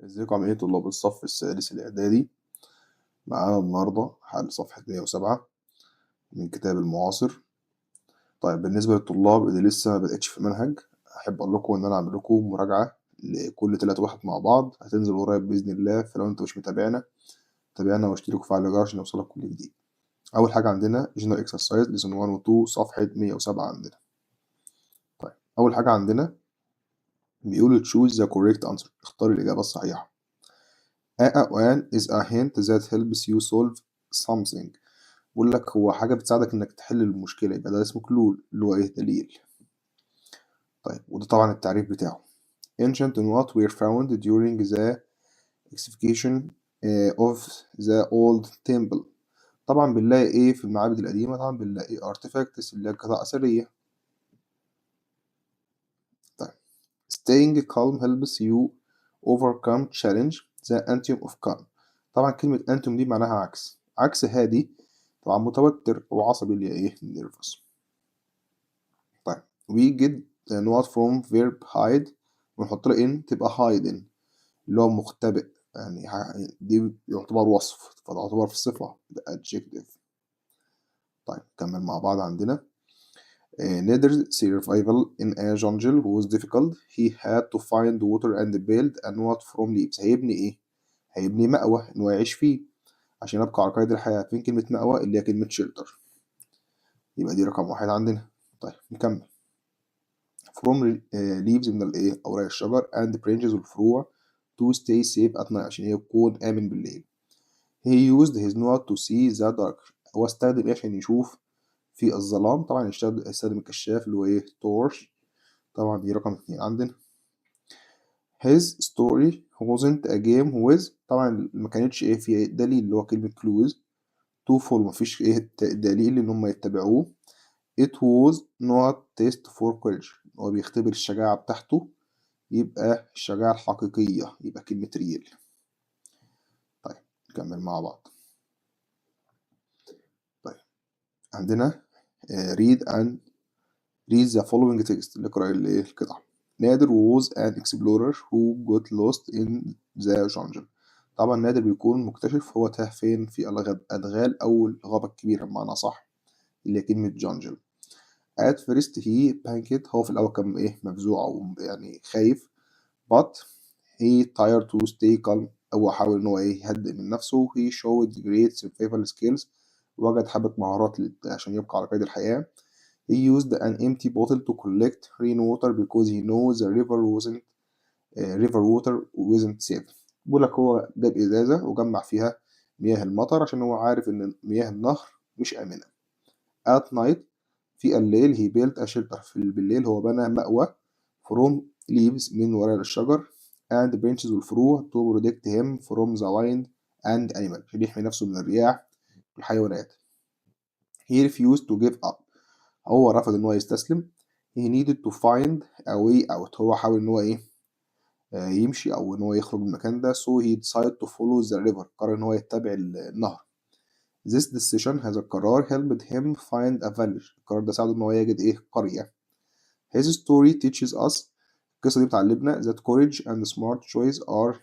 ازيكم عاملين ايه طلاب الصف السادس الإعدادي؟ معانا النهاردة حل صفحة 107 من كتاب المعاصر. طيب بالنسبة للطلاب اللي لسه ما بدأتش في المنهج، أحب أقول لكم إن أنا أعمل لكم مراجعة لكل 3 واحد مع بعض، هتنزل قريب بإذن الله. فلو أنت مش متابعنا تابعنا واشتركوا في الجرس عشان يوصلك كل جديد. أول حاجة عندنا General Exercise Lesson 1 و 2 صفحة 107 عندنا. طيب أول حاجة عندنا بيقول choose the correct answer، اختار الإجابة الصحيحة. A1 is a hint that helps you solve something. بقول لك هو حاجة بتساعدك إنك تحل المشكلة، يبقى ده اسمه كلول اللي هو إيه؟ دليل. طيب وده طبعا التعريف بتاعه. Ancient what were found during the excavation of the old temple. طبعا بنلاقي إيه في المعابد القديمة؟ طبعا بنلاقي artifacts اللي هي قطع أثرية. طيب staying calm helps you overcome challenge the antonym of calm. طبعا كلمة antonym دي معناها عكس هادي، طبعا متوتر وعصبي اللي هي إيه؟ nervous. طيب we get نقط from verb hide ونحط له in تبقى hidden اللي هو مختبئ، يعني دي يعتبر وصف فتعتبر في صفة adjective. طيب نكمل مع بعض. عندنا Nether's survival in a jungle was difficult. He had to find water and build a nut from leaves. هيبني ايه؟ هيبني مأوى ان هو يعيش فيه عشان يبقى على قيد الحياة. فين كلمة مأوى؟ اللي هي كلمة shelter، يبقى دي رقم 1 عندنا. طيب نكمل. from leaves من الايه؟ اوراق الشجر and branches والفروع to stay safe at night عشان يكون آمن بالليل. he used his nose to see the dark. هو استخدم ايه عشان يشوف في الظلام؟ طبعا استخدم الكشاف اللي هو ايه؟ torch. طبعا دي رقم 2 عندنا. his story wasn't a game with. طبعا ما كانتش ايه في دليل اللي هو كلمة clues. to follow مفيش ايه دليل ان هم يتبعوه. it was not test for courage. هو بيختبر الشجاعة بتاعته، يبقى الشجاعة الحقيقية يبقى كلمة ريل. طيب نكمل مع بعض. طيب عندنا read the following text. نقرأ القطع. نادر was an explorer who got lost in the jungle. طبعا نادر بيكون مكتشف، هو تاه فين؟ في الأدغال أو الغابة الكبيرة بمعنى صح اللي هي كلمة jungle. at first he panicked. هو في الأول كان إيه؟ مفزوع أو يعني خايف. but he tried to stay calm. هو حاول إن هو إيه؟ يهدئ من نفسه. he showed great survival skills. وجد حبة مهارات عشان يبقى على قيد الحياة. he used an empty bottle to collect rainwater because he knows the river water wasn't safe. بيقول لك هو جاب إزازة وجمع فيها مياه المطر عشان هو عارف إن مياه النهر مش آمنة. at night في الليل he built a shelter. بالليل هو بنى مأوى from leaves من ورق الشجر and branches والفروع to protect him from the wind and animal عشان يحمي نفسه من الرياح والحيوانات. he refused to give up. هو رفض إن هو يستسلم. he needed to find a way out. هو حاول إن هو إيه؟ يمشي أو إن هو يخرج من المكان ده. so he decided to follow the river. قرر إن هو يتبع النهر. this decision هذا القرار helped him find a village. القرار ده ساعده إن هو يجد إيه؟ قرية. his story teaches us. القصة دي بتعلمنا that courage and smart choice are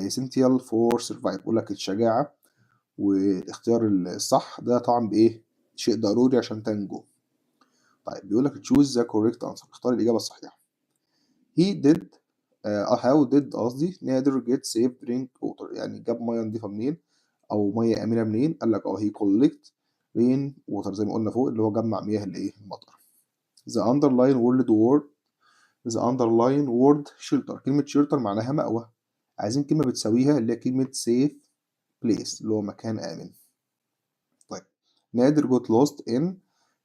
essential for survival. بيقول لك الشجاعة والاختيار الصح ده طبعا بإيه؟ شيء ضروري عشان تنجو. طيب بيقول لك choose the correct answer. اختار الإجابة الصحيحة. he did how did قصدي نادر get safe drink water. يعني جاب مية نضيفة منين أو مية آمنة منين؟ قال لك he collect rain water زي ما قلنا فوق اللي هو جمع مياه الإيه؟ المطر. the underline word shelter. كلمة shelter معناها مأوى. عايزين كلمة بتساويها اللي هي كلمة safe place اللي هو مكان آمن. طيب نادر got lost in.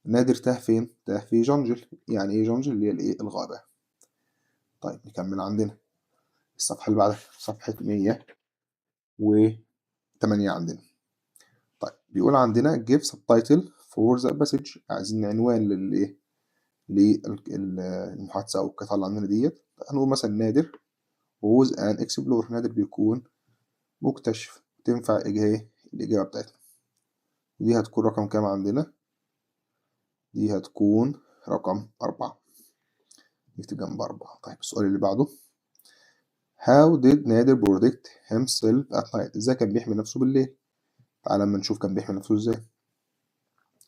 نادر تاه فين؟ تاه في جنجل. يعني ايه جنجل؟ اللي هي الايه؟ الغابة. طيب نكمل. عندنا الصفحة اللي بعدها صفحة 108 عندنا. طيب بيقول عندنا give subtitle for the passage. عايزين عنوان للايه؟ للمحادثة أو القطعة اللي عندنا ديت. هنقول مثلا نادر was an explorer. نادر بيكون مكتشف. تنفع الإجابة بتاعتنا. دي هتكون رقم كام عندنا؟ دي هتكون رقم 4. نكتب جنب 4. طيب السؤال اللي بعده How did نادر protect himself at night؟ ازاي كان بيحمي نفسه بالليل؟ تعالى اما نشوف كان بيحمي نفسه ازاي.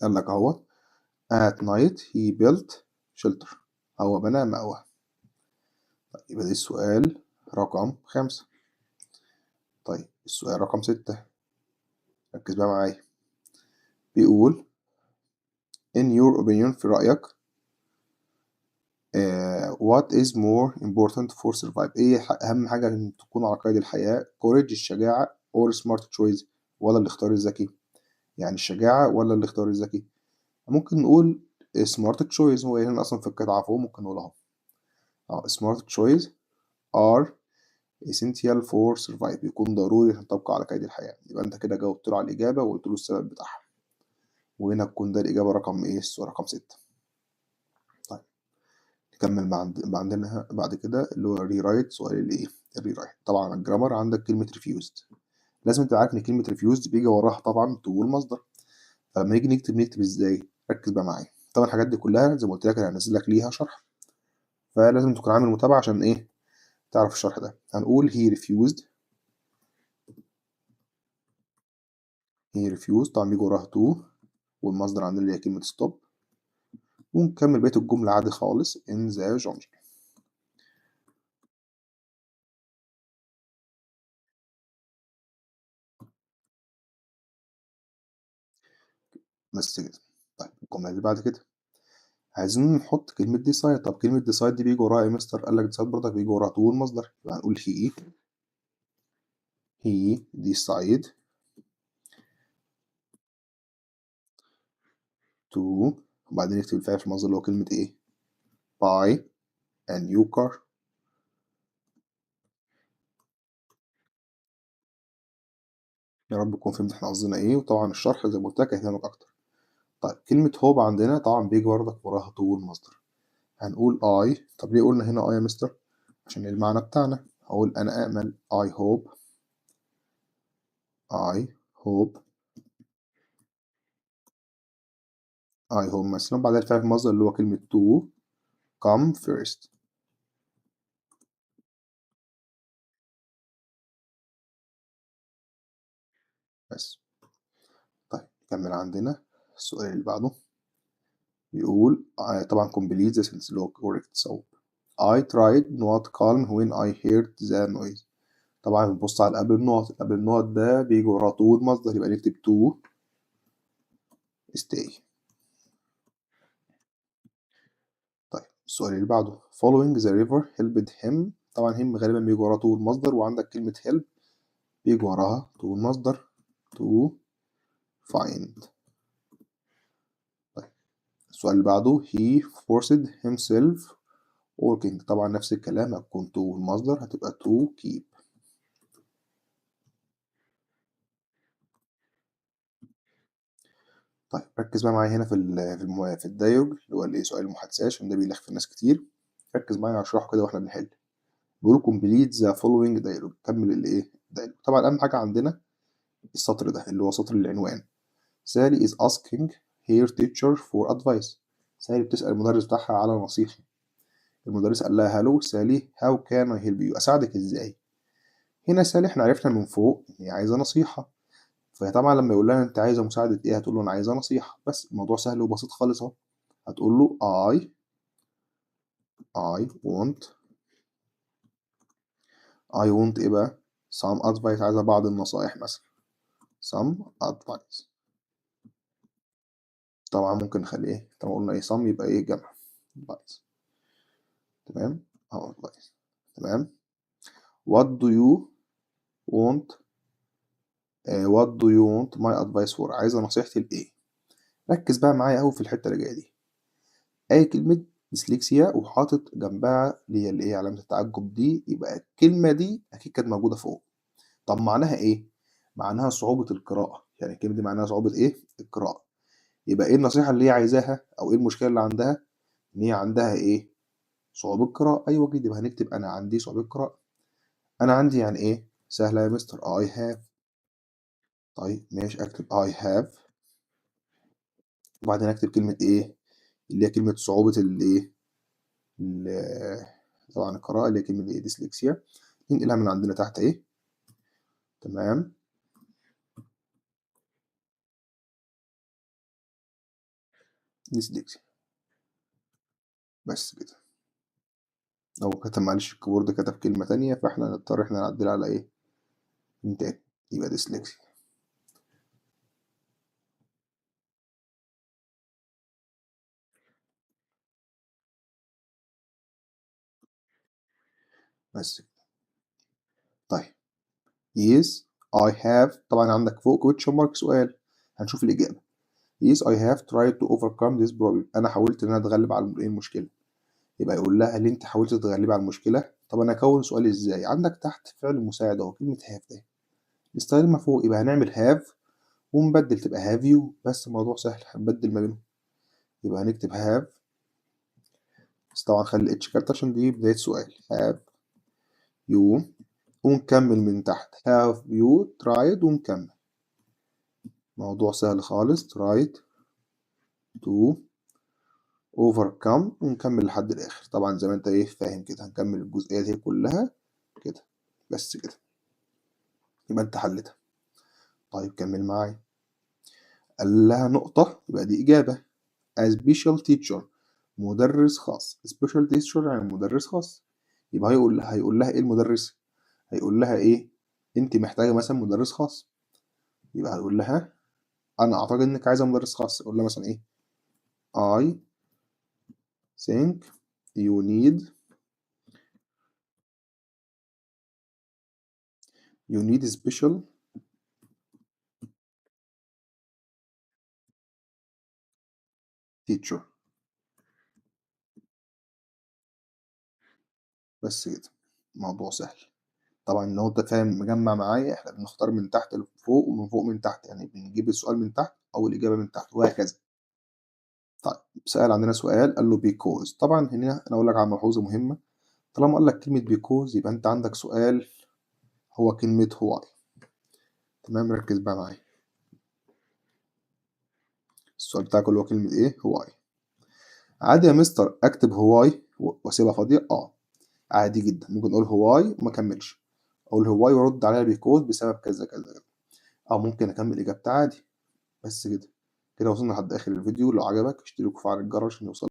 قال لك اهو at night he built shelter، هو بنى مأوى. طيب يبقى ده السؤال رقم 5. طيب السؤال رقم 6، ركز بقى معايا. بيقول in your opinion، في رأيك what is more important for survive؟ ايه اهم حاجة عشان تكون على قيد الحياة؟ courage الشجاعة or smart choice ولا الاختيار الذكي؟ يعني الشجاعة ولا الاختيار الذكي؟ ممكن نقول smart choice، هو هنا اصلا في القطعة فوق، ممكن نقولها smart choice are essential for survive، يكون ضروري عشان تبقى على قيد الحياة. يبقى انت كده جاوبت له على الإجابة وقلت له السبب بتاعها، وهنا تكون ده الإجابة رقم ايه؟ السؤال رقم 6. طيب نكمل عندنا بعد كده اللي هو rewrite. سؤال الايه؟ الريرايت. طبعا الجرامر عندك كلمة refused، لازم تبقى عارف ان كلمة refused بيجي وراها طبعا to المصدر. فلما نيجي نكتب ازاي؟ ركز بقى معايا. طبعا الحاجات دي كلها زي ما قلت لك انا هنزل لك ليها شرح، فلازم تكون عامل متابعة عشان ايه؟ تعرف الشرح ده. هنقول he refused، طبعا بيجي وراها to والمصدر عندنا اللي هي كلمة stop، ونكمل بقية الجملة عادي خالص in the jungle. بس كده. طيب الجملة اللي بعد كده عايزين نحط كلمة decide. طب كلمة decide دي بيجي وراها ايه يا مستر؟ قال لك decide برضك بيجي وراها to والمصدر، يبقى هنقول he decide to، وبعدين نكتب الفعل في المصدر اللي هو كلمة ايه؟ buy a new car. يا رب تكون فهمت احنا قصدنا ايه، وطبعا الشرح زي ما قلت لك هيفهمك اكتر. طيب كلمة hope عندنا طبعا بيجي برضك وراها to والمصدر، هنقول I. طب ليه قلنا هنا I يا مستر؟ عشان المعنى بتاعنا. هقول أنا أأمل I hope، I hope، I hope مثلا بعد الفعل في المصدر اللي هو كلمة to come first. بس. طيب نكمل عندنا السؤال اللي بعده. بيقول طبعا complete the sentence اللي هو correct. so I tried not calm when I heard the noise. طبعا بنبص على قبل النقط، قبل النقط ده بيجي وراه to المصدر، يبقى نكتب to stay. طيب السؤال اللي بعده following the river helped him. طبعا him غالبا بيجي وراه to المصدر، وعندك كلمة help بيجي وراها to المصدر to find. طيب السؤال اللي بعده he forced himself working. طبعا نفس الكلام، هتكون to المصدر هتبقى to keep. طيب ركز بقى معايا هنا في الدايلوج اللي هو الايه سؤال المحادثات، عشان ده بيلخ في ناس كتير. ركز معايا هشرحه كده واحنا بنحل. بيقول complete the following dialogue، كمل الايه dialogue. طبعا اهم حاجه عندنا السطر ده اللي هو سطر العنوان. سالي is asking her teacher for advice. سالي بتسأل المدرس بتاعها على نصيحة. المدرس قال لها هلو سالي how can I help you؟ أساعدك إزاي؟ هنا سالي إحنا عرفنا من فوق إن هي عايزة نصيحة، فهي طبعا لما يقول لها أنت عايزة مساعدة إيه؟ هتقول له أنا عايزة نصيحة. بس الموضوع سهل وبسيط خالص أهو. هتقول له I want إيه بقى؟ some advice، عايزة بعض النصائح مثلا some advice. طبعا ممكن نخلي إيه؟ طبعا قلنا إيه some يبقى إيه جمع advice. تمام أهو advice. تمام. what do you want what do you want my advice for؟ عايزة نصيحتي لإيه؟ ركز بقى معايا أوي في الحتة اللي جاية دي. أي كلمة ديسلكسيا وحاطط جنبها اللي هي الإيه علامة التعجب دي، يبقى الكلمة دي أكيد كانت موجودة فوق. طب معناها إيه؟ معناها صعوبة القراءة، يعني الكلمة دي معناها صعوبة إيه؟ القراءة. يبقى إيه النصيحة اللي هي عايزاها أو إيه المشكلة اللي عندها؟ إن هي عندها إيه؟ صعوبة قراءة. أيوة كده، يبقى هنكتب أنا عندي صعوبة قراءة. أنا عندي يعني إيه؟ سهلة يا مستر I have. طيب ماشي أكتب I have، وبعدين أكتب كلمة إيه؟ اللي هي كلمة صعوبة الإيه؟ طبعا القراءة اللي هي كلمة إيه؟ ديسلكسيا. ننقلها من عندنا تحت اهي. تمام. ديسلكسيا. بس كده. لو كتب معلش الكيبورد كتب كلمة تانية فاحنا هنضطر احنا نعدلها على ايه من تاني، يبقى ديسلكسيا. بس كده. طيب yes I have، طبعا عندك فوق question mark سؤال، هنشوف الإجابة. yes I have tried to overcome this problem، أنا حاولت إن أنا أتغلب على المشكلة. يبقى يقول لها هل أنت حاولت تتغلبي على المشكلة؟ طب أنا أكون سؤال إزاي؟ عندك تحت فعل مساعد أهو كلمة have ده، نستخدمها فوق، يبقى هنعمل have ونبدل تبقى have you، بس الموضوع سهل هنبدل ما بينهم. يبقى هنكتب have، بس طبعا خلي الاتش كارت عشان دي بداية سؤال. have you ونكمل من تحت have you tried ونكمل. موضوع سهل خالص. tried to overcome ونكمل لحد الآخر. طبعا زي ما انت ايه فاهم كده هنكمل الجزئية دي كلها كده. بس كده يبقى انت حلتها. طيب كمل معايا. قال لها نقطة يبقى دي إجابة. a special teacher، مدرس خاص. special teacher يعني مدرس خاص. يبقى هيقول لها ايه المدرس؟ هيقول لها ايه؟ انت محتاجة مثلا مدرس خاص. يبقى هيقول لها انا اعتقد انك عايزة مدرس خاص. اقول لها مثلا ايه؟ I think you need special teacher. بس كده. موضوع سهل. طبعا لو انت فاهم مجمع معايا احنا بنختار من تحت لفوق ومن فوق من تحت، يعني بنجيب السؤال من تحت او الاجابه من تحت وهكذا. طيب سأل عندنا سؤال قال له because، طبعا هنا انا اقول لك على ملحوظه مهمه. طالما قال لك كلمه because يبقى انت عندك سؤال هو كلمه why. تمام ركز بقى معايا. السؤال بتاعك اللي هو كلمه ايه؟ why. عادي يا مستر اكتب هواي واسيبها فاضيه؟ اه عادي جدا، ممكن اقول هواي وما اكملش، اقول هواي وارد عليها بيكوز بسبب كذا كذا كذا، او ممكن اكمل اجابتي عادي. بس كده. كده وصلنا لحد اخر الفيديو. لو عجبك اشترك وفعل الجرس عشان يوصلك